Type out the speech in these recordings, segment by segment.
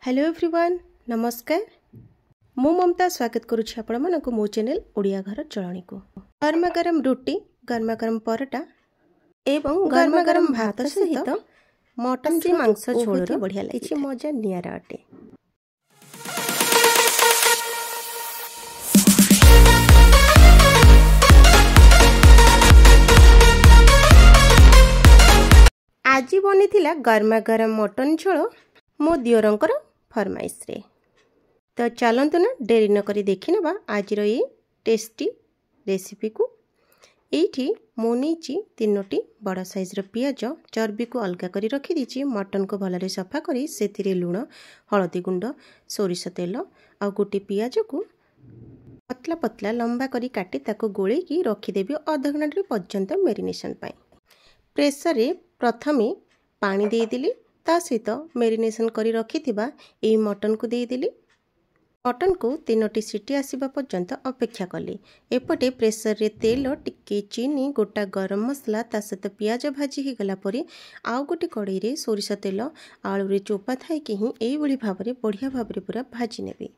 Hello everyone नमस्कार मु ममता स्वागत करुछि आपण मानको मो चैनल ओडिया घर चलणी को। गर्मा गरम रोटी गर्मा गरम परोटा एवं गर्मा गरम भात सहित मटन जी मांस झोल बढ़िया लगे मजा नियारा अटे। आज बनी थिला गर्मा गरम मटन झोल मो दियोरंकर फरमाइश रे। तो चलतु ना डेरी न करी देखि नबा आज ये टेस्टी रेसिपी को। एठी मु नीची 3टी बड़ साइज रो पियाज चर्बी को अलगा करी रखी दीची। मटन को भलरे सफा करी सेतिरे लूण हळदी गुंड सोरिष तेल आ गोटे पियाज को पतला पतला लंबा करी काटी ताको गोळे की रखी देबी आधा घंटा पर्यंत मेरिनेशन पाई। प्रेशर रे प्रथमे पानी दे दिली ता सहित मेरिनेशन करी रखी थिबा एई मटन को दे दिली। मटन को 3टी सीटी आसीबा पर्यंत अपेक्षा कली। एपटे प्रेशर रे तेल टिके चीनी गोटा गरम मसला ता सहित पियाज भाजी ही गला परे आउ गोटे कड़ाई रे सोरिष तेल आलू रे चोपा थाई कि ही एई भली भाबरे बढ़िया भाबरे पूरा भाजी नेबी।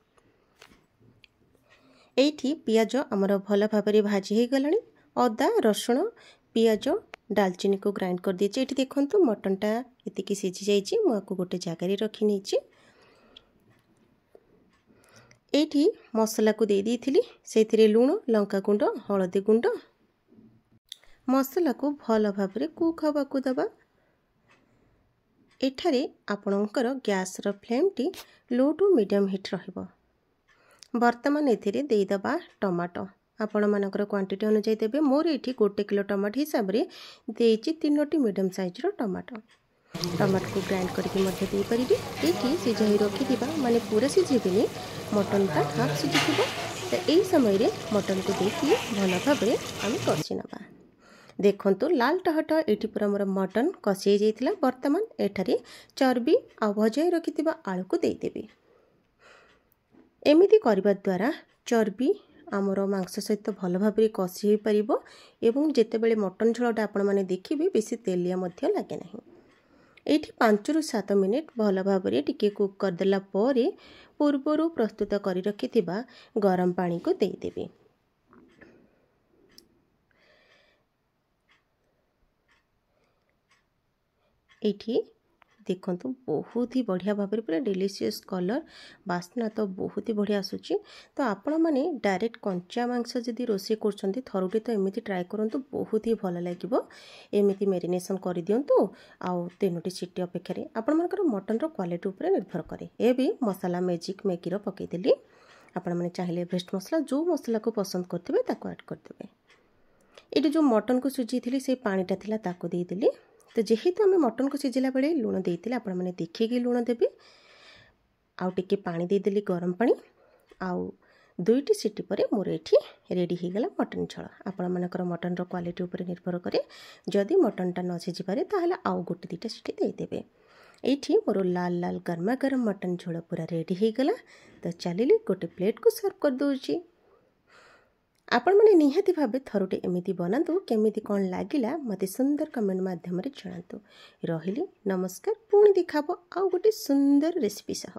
एठी पियाज हमर भल भाबरे भाजी ही गलानी। अदा रसुण पियाज दालचीनी को ग्राइंड कर दीजिए। ये देखो मटनटा इतनी सीझी जाइए मुझे गोटे जगार रखी नहीं। ये मसला को दे दी से लुण लंका गुंड हलदी गुंड मसला को भल भाव कुक हवा को दबा। एठारे आपणकर गैस रो फ्लेम टी लो टू मीडियम हिट रहिबो। वर्तमान एथिरे दे दबा टमाटो आपण मानकर क्वांटिटी अनुसार देबे। मोर एठी 1 किलो टमाटो हिसाब रे देछि 3टी मीडियम साइज रो टमाटो को ग्राइंड करके मध्य दे परिबे। एठी सिझाई रखि दिबा माने पूरा सिझेबेनी मटनटा हाफ सिझिथिबो। तो एई समय रे मटन को देकी भल भाबरे हम कसी नबा। देखंतु लाल टहट एठी पूरा मोर मटन कसी जाइतिला। वर्तमान एठारे चर्बी आ भजाई रखिथिबा आलू को दे देबे। एमिति करबा द्वारा चर्बी आमर मांस सहित भल भाव कषि हो पार एवं जितेबले मटन झोलटा आपण मैंने देखिए बेसी तेलिया लगे ना। ये 5 ରୁ 7 मिनिट भल भाव टिके कुक करदेला पूर्वर प्रस्तुत कर रखि गरम पानी को देदेवे। ये देखंतु बहुत ही बढ़िया भाव पूरा डिलीशियस कलर बास्ना तो बहुत ही बढ़िया आसूची। तो आपण माने डायरेक्ट कंचा मांस जदि रोसे करछंती थरुटे तो एमिति ट्राई करंतु बहुत ही भल लागिवो। एमिति मेरिनेशन कर दियंतु आउ 3टी सीटी अपेक्षा रे आपण मानकर मटन रो क्वालिटी ऊपर निर्भर करे। ए भी मसाला मैजिक मैगी रो पके देली। आपण माने चाहिले एवरेस्ट मसला जो मसला को पसंद करथिबे ताको ऐड कर देबे। एटी जो मटन को सुजी थिली से पानीटा थिला ताको दे देली। तो जेहेतु आम मटन को सिझिला बेले लुण देते आपण मैंने देखिए लुण देवी आउ टिके पानी देदेली गरम पानी आउ 2टी सीटी पर मोर एठी रेडी हो गला मटन झोल। आपण मानकर मटन रो क्वालिटी ऊपर निर्भर करे। जदि मटनटा न सिझी पारे ताहले आउ गोटे 2टा सीटी दे देबे। एठी मोर लाल लाल गर्मा गरम मटन झोल पूरा रेडी हो गला। तो चलिली गोटे प्लेट को सर्व कर दोची। आपण मैंने निहाती भाव थरुटे एमिति बनातु केमिति कौन लागिला मते सुंदर कमेंट माध्यम रे जणातु। रहिली नमस्कार पुणी देखाबो आउ गोटे सुंदर रेसिपी सह।